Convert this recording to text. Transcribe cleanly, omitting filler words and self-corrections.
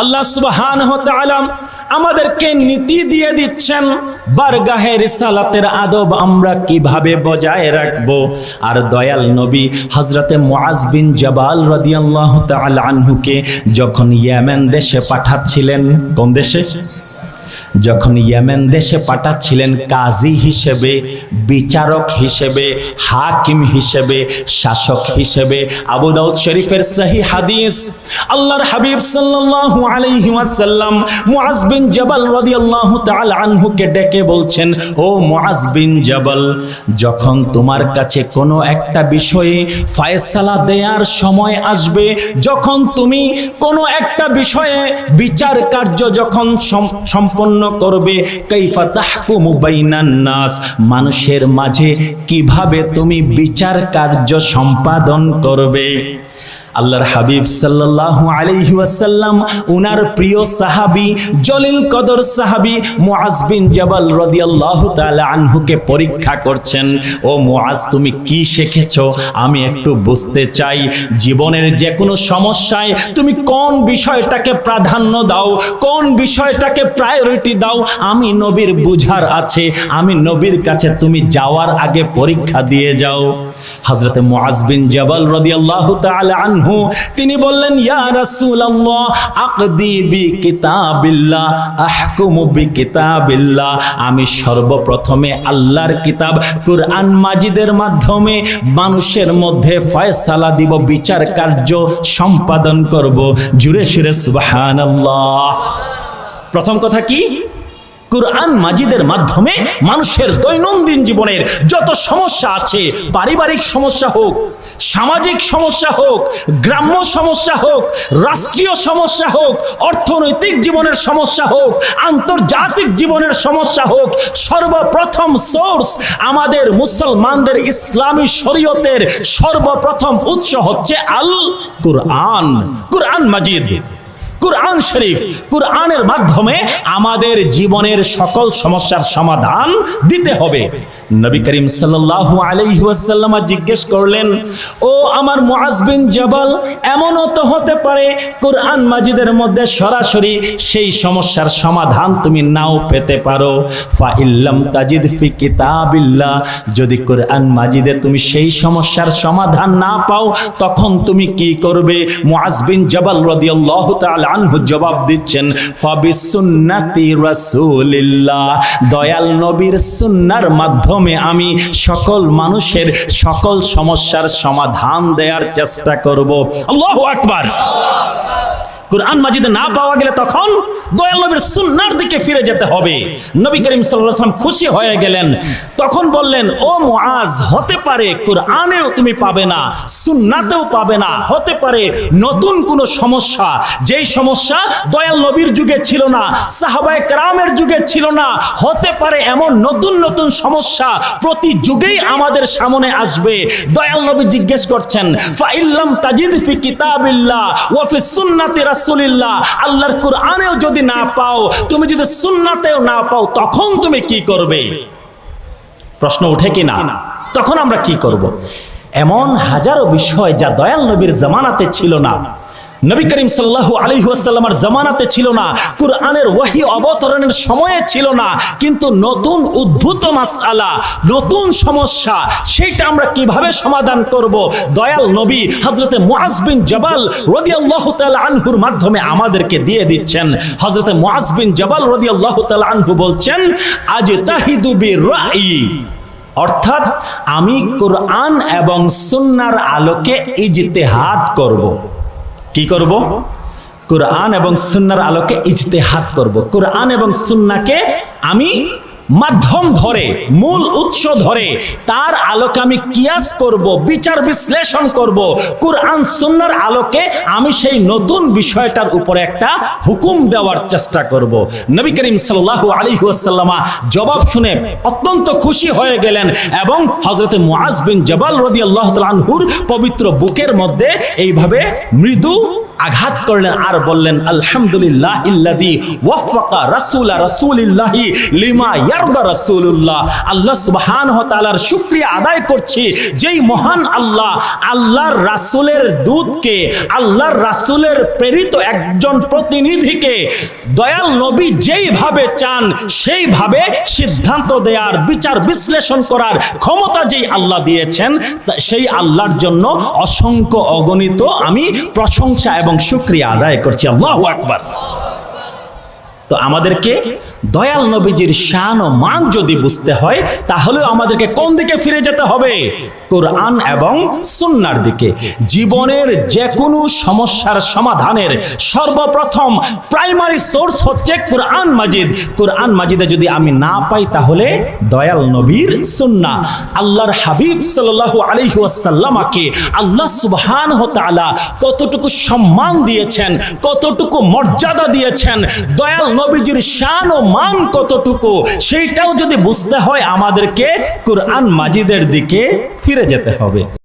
আল্লাহ সুবহানাহু ওয়া তাআলা আমাদেরকে নীতি দিয়ে দিচ্ছেন বারগাহে রিসালাতের আদব আমরা কিভাবে বজায় রাখব। আর দয়াল নবী হযরতে মুআজ বিন জাবাল রাদিয়াল্লাহু তাআলা আনহুকে যখন ইয়েমেন দেশে পাঠাচ্ছিলেন, কোন দেশে? যখন ইয়েমেন দেশে পাঠাচ্ছিলেন কাজী হিসেবে, বিচারক হিসেবে, হাকিম হিসেবে, শাসক হিসেবে, আবু দাউদ শরীফের সহিহ হাদিস, আল্লাহর হাবিব সাল্লাল্লাহু আলাইহি ওয়াসাল্লাম মুআজ বিন জাবাল রাদিয়াল্লাহু তাআলা আনহুকে ডেকে বলছেন, ও মুআজ বিন জাবাল, যখন তোমার কাছে কোনো একটা বিষয়ে ফয়সালা দেওয়ার সময় আসবে, যখন তুমি কোনো একটা বিষয়ে বিচার কার্য যখন সম্পন্ন করবে, কাইফা তাহকুমু বাইনান নাস, মানুষের মাঝে কিভাবে তুমি বিচার কার্য সম্পাদন করবে। আল্লাহর হাবিব সাল্লাল্লাহু আলাইহি ওয়াসাল্লাম উনার প্রিয় সাহাবী জলিল কদর সাহাবী মুআজ বিন জাবাল রাদিয়াল্লাহু তাআলা আনহুকে পরীক্ষা করছেন, ও মুআজ তুমি কি শিখেছো আমি একটু বুঝতে চাই। জীবনের যে কোনো সমস্যায় তুমি কোন বিষয়টাকে প্রাধান্য দাও, কোন বিষয়টাকে প্রায়োরিটি দাও, আমি নবীর বুঝার আছে, আমি নবীর কাছে তুমি যাওয়ার আগে পরীক্ষা দিয়ে যাও। হযরতে মুআজ বিন জাবাল রাদিয়াল্লাহু তাআলা আনহু তিনি বললেন, ইয়া রাসূলুল্লাহ আকদি বিকিতাবিল্লাহ আহকুমু বিকিতাবিল্লাহ, আমি সর্বপ্রথমে আল্লাহর কিতাব কুরআন মাজিদের মাধ্যমে মানুষের মধ্যে ফয়সালা দিব, বিচার কার্য সম্পাদন করব। জুরে সুরে সুবহানাল্লাহ। প্রথম কথা কি? কুরআন মাজিদের মাধ্যমে মানুষের দৈনন্দিন জীবনের যত সমস্যা আছে, পারিবারিক সমস্যা হোক, সামাজিক সমস্যা হোক, গ্রাম্য সমস্যা হোক, রাষ্ট্রীয় সমস্যা হোক, অর্থনৈতিক জীবনের সমস্যা হোক, আন্তর্জাতিক জীবনের সমস্যা হোক, সর্বপ্রথম সোর্স আমাদের মুসলমানদের ইসলামী শরীয়তের সর্বপ্রথম উৎস হচ্ছে আল কুরআন, কুরআন মাজিদ, কুরআন শরীফ। কুরআনের মাধ্যমে আমাদের জীবনের সকল সমস্যার সমাধান দিতে হবে। নবী করিম সাল্লাল্লাহু আলাইহি ওয়াসাল্লাম জিজ্ঞেস করলেন, ও আমার মুআজ বিন জাবাল, এমনও তো হতে পারে কুরআন মাজিদের মধ্যে সরাসরি সেই সমস্যার সমাধান তুমি নাও পেতে পারো। ফা ইল্লাম তাজিদ ফি কিতাবিল্লাহ, যদি কুরআন মাজিদে তুমি সেই সমস্যার সমাধান না পাও তখন তুমি কি করবে? মুআজ বিন জাবাল রাদিয়াল্লাহু তাআলা আনহু জবাব দিচ্ছেন, ফাবিসুন্নাতি রাসূলিল্লাহ, দয়াল নবীর সুন্নাহর মাধ্যমে আমি সকল মানুষের সকল সমস্যার সমাধান দেওয়ার চেষ্টা করব। আল্লাহু আকবার। কুরআন মাজিদে না পাওয়া গেলে তখন দয়াল নবীর সুন্নাহর দিকে ফিরে যেতে হবে। নবী করিম সাল্লাল্লাহু আলাইহি ওয়াসাল্লাম খুশি হয়ে গেলেন, তখন বললেন, ও মুআজ, হতে পারে কুরআনেও তুমি পাবে না, সুন্নাতেও পাবে না, হতে পারে নতুন কোনো সমস্যা, যেই সমস্যা দয়াল নবীর যুগে ছিল না, সাহাবায়ে কেরামের যুগে ছিল না, হতে পারে এমন নতুন নতুন সমস্যা প্রতি যুগেই আমাদের সামনে আসবে। দয়াল নবী জিজ্ঞেস করছেন, ফা ইল্লাম তাজিদ ফি কিতাবিল্লাহ ওয়া ফি সুন্নাতি রাসূলিল্লাহ, আল্লাহর কুরআনেও যদি না পাও, তুমি যদি সুন্নাতেও না পাও, তখন তুমি কি করবে? প্রশ্ন উঠে কি না? তখন আমরা কি করব? এমন হাজারো বিষয় যা দয়াল নবীর জামানাতে ছিল না, নবী করিম সাল্লাল্লাহু আলাইহি ওয়াসাল্লামের জামানাতে ছিল না, কুরআনের ওহী অবতরণের সময়ে ছিল না, কিন্তু নতুন উদ্ভূত মাসআলা, নতুন সমস্যা, সেটা আমরা কিভাবে সমাধান করব? দয়াল নবী হযরতে মুআজ বিন জাবাল রাদিয়াল্লাহু তাআলা আনহুর মাধ্যমে আমাদেরকে দিয়ে দিচ্ছেন। হযরতে মুআজ বিন জাবাল রাদিয়াল্লাহু তাআলা আনহু বলছেন, আজতাহিদু বিরাই, অর্থাৎ আমি কুরআন এবং সুন্নাহর আলোকে ইজতিহাদ করব। কি করব? কুরআন এবং সুন্নাহর আলোকে ইজতিহাদ করব। কুরআন এবং সুন্নাহকে আমি মাধ্যম ধরে, মূল উৎস ধরে, তার আলোকে আমি কিয়াস করব, বিচার বিশ্লেষণ করব। কুরআন সুন্নাহর আলোকে আমি সেই নতুন বিষয়টার উপরে একটা হুকুম দেওয়ার চেষ্টা করব। নবী করিম সাল্লাল্লাহু আলাইহি ওয়াসাল্লাম জবাব শুনে অত্যন্ত খুশি হয়ে গেলেন এবং হযরতে মুআজ বিন জাবাল রাদিয়াল্লাহু তাআলা আনহুর পবিত্র বুকের মধ্যে এইভাবে মৃদু আঘাত করলেন আর বললেন আলহামদুলিল্লাহ ইল্লাযী ওয়াফাকা রাসূলা রাসূলিল্লাহি লিমা ইয়ারদা রাসূলুল্লাহ। আল্লাহ সুবহানাহু ওয়া তাআলার শুকরিয়া আদায় করছি, যেই মহান আল্লাহ আল্লাহর রাসূলের দূতকে, আল্লাহর রাসূলের প্রেরিত একজন প্রতিনিধিকে দয়াল নবী যেইভাবে চান সেইভাবে সিদ্ধান্ত দেওয়ার, বিচার বিশ্লেষণ করার ক্ষমতা যেই আল্লাহ দিয়েছেন, সেই আল্লাহর জন্য অসংখ্য অগণিত আমি প্রশংসা এবং শুকরিয়া আদায় করছি। আল্লাহু আকবার। তো আমাদেরকে দয়াল নবীজির শান ও মান যদি বুঝতে হয়, তাহলে আমাদেরকে কোন দিকে ফিরে যেতে হবে? কোরআন এবং সুন্নাহর দিকে। জীবনের যে কোনো সমস্যার সমাধানের সর্বপ্রথম প্রাইমারি সোর্স হচ্ছে কোরআন মাজিদ। কোরআন মাজিদে যদি আমি না পাই, তাহলে দয়াল নবীর সুন্নাহ। আল্লাহর হাবিব সাল্লাল্লাহু আলাইহি ওয়াসাল্লামকে আল্লাহ সুবহানাহু ওয়া তাআলা কতটুকু সম্মান দিয়েছেন, কতটুকু মর্যাদা দিয়েছেন, দয়াল নবীজির শান ও মান কতটুকু, সেইটাও যদি বুঝতে হয়, আমাদেরকে কোরআন মাজিদের দিকে ফিরে যেতে হবে।